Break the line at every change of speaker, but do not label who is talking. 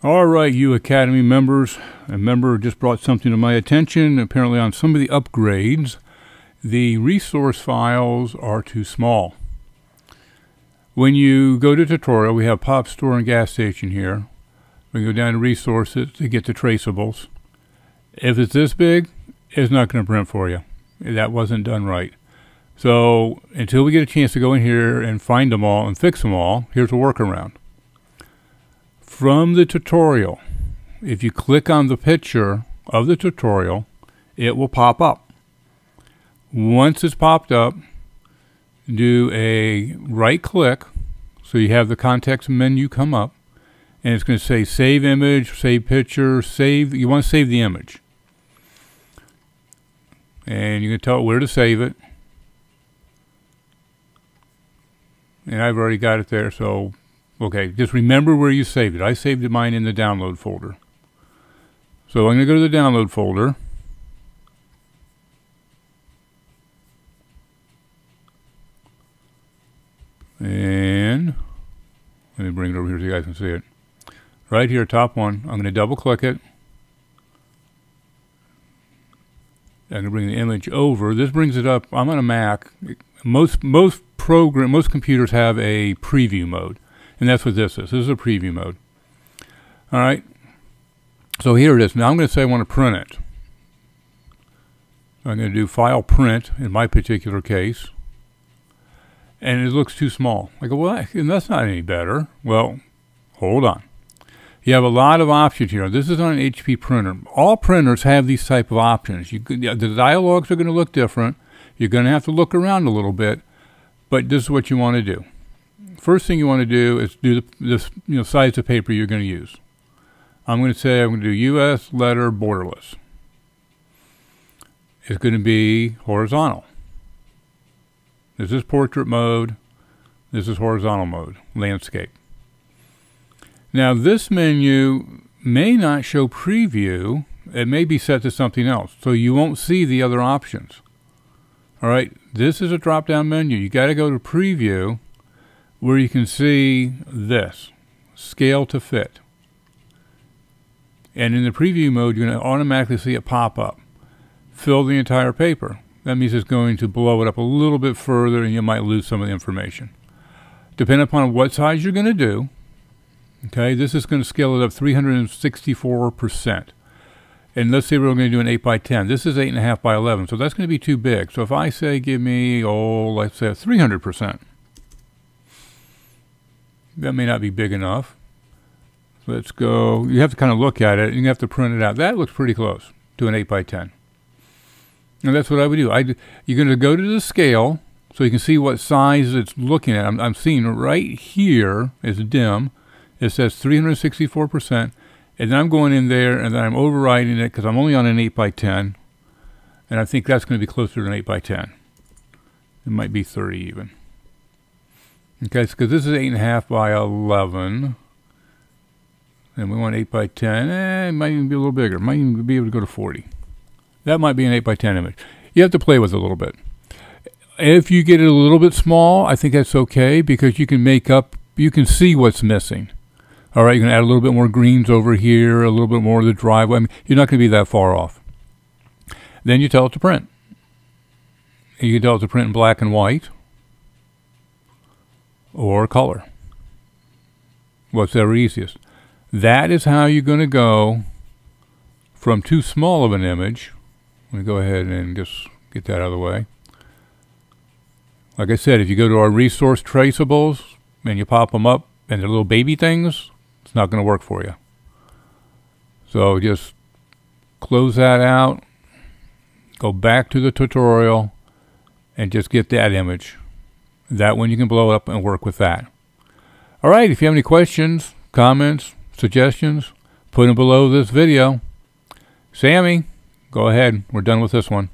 All right, you Academy members, a member just brought something to my attention. Apparently on some of the upgrades, the resource files are too small. When you go to tutorial, we have pop, store, and gas station here. We go down to resources to get the traceables. If it's this big, it's not going to print for you. That wasn't done right. So until we get a chance to go in here and find them all and fix them all, here's a workaround. From the tutorial, if you click on the picture of the tutorial, it will pop up. Once it's popped up, do a right click so you have the context menu come up, and it's going to say save image, save picture, save. You want to save the image. And you can tell it where to save it. And I've already got it there, so okay, just remember where you saved it. I saved mine in the download folder. So I'm going to go to the download folder. And let me bring it over here so you guys can see it. Right here, top one, I'm going to double click it. I'm going to bring the image over. This brings it up. I'm on a Mac. Most computers have a preview mode. And that's what this is. This is a preview mode. All right. So here it is. Now I'm going to say I want to print it. So I'm going to do file print in my particular case. And it looks too small. I go, well, that's not any better. Well, hold on. You have a lot of options here. This is on an HP printer. All printers have these type of options. The dialogues are going to look different. You're going to have to look around a little bit. But this is what you want to do. First thing you want to do is do the size of paper you're going to use. I'm going to say I'm going to do US letter borderless. It's going to be horizontal. This is portrait mode. This is horizontal mode, landscape. Now this menu may not show preview. It may be set to something else, so you won't see the other options. All right, this is a drop-down menu. You got to go to preview, where you can see this, scale to fit. And in the preview mode, you're going to automatically see it pop up. Fill the entire paper. That means it's going to blow it up a little bit further and you might lose some of the information. Depending upon what size you're going to do, okay, this is going to scale it up 364%. And let's say we're going to do an 8 by 10. This is 8.5 by 11, so that's going to be too big. So if I say give me, let's say 300%. That may not be big enough. Let's go. You have to kind of look at it. You have to print it out. That looks pretty close to an 8 by 10. And that's what I would do. You're going to go to the scale so you can see what size it's looking at. I'm seeing right here is dim. It says 364%. And then I'm going in there and then I'm overriding it because I'm only on an 8 by 10. And I think that's going to be closer to an 8 by 10. It might be 30 even. Okay, because this is 8.5 by 11. And we want 8 by 10. It might even be a little bigger. Might even be able to go to 40. That might be an 8 by 10 image. You have to play with it a little bit. If you get it a little bit small, I think that's okay because you can see what's missing. All right, you can add a little bit more greens over here, a little bit more of the driveway. I mean, you're not going to be that far off. Then you tell it to print. You can tell it to print in black and white or color. Whatever easiest. That is how you're going to go from too small of an image. Let me go ahead and just get that out of the way. Like I said, if you go to our resource traceables and you pop them up and they're little baby things, it's not going to work for you. So just close that out, go back to the tutorial, and just get that image. That one you can blow up and work with that. All right, if you have any questions, comments, suggestions, put them below this video. Sammy, go ahead. We're done with this one.